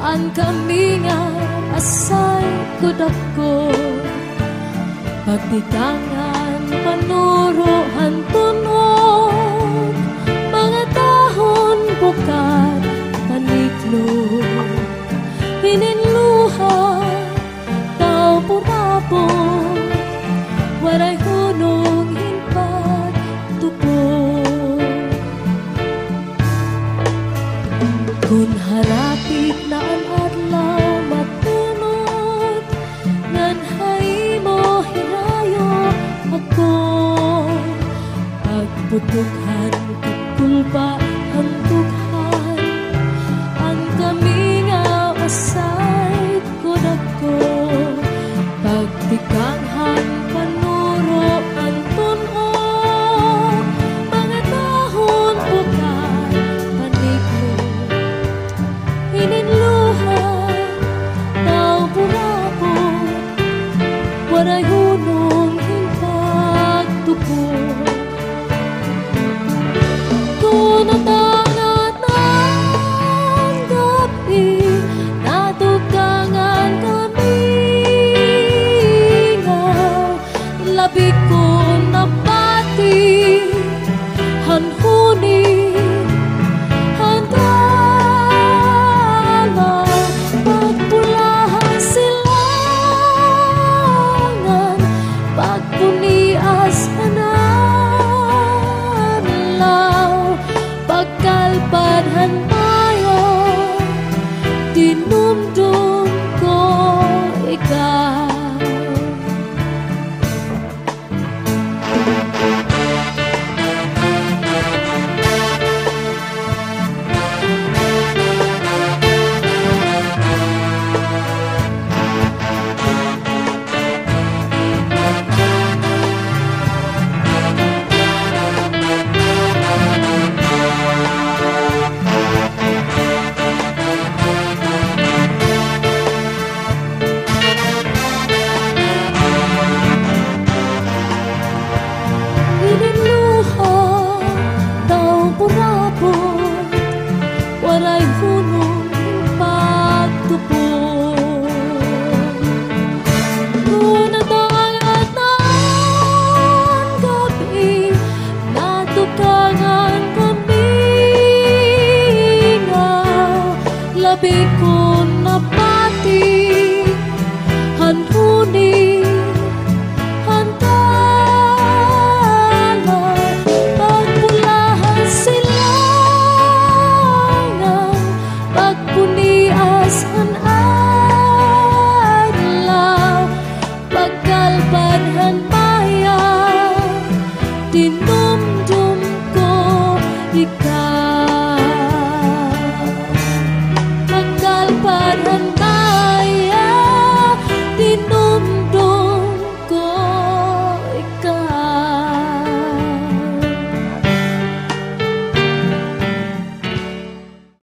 ang kami nga asay kudako pagtikangan panurohan tunog mga tahon bukat paniklog hininluha tao purapon waray hunong hinpat tupod kun harapit na ang adlaw matunod ngan haymo hirayo ako pagputukhan kapulpa ang tughan ang kami nga asay kudako pagtikanghan panuro ang tunog mga tahon bukat paniklo hininluha tao purapon waray hunong hinpagtupod kung natangat ng gabi natugangan kami nga labi ko napati hanhuni handala pagpulahan silangan pagpunias panalaw pagkalpad hantayo dinumdum ko ikaw hininluha tao purapon waray hunong pagtupon kung natangat ng gabi natukangan kami nga labi ko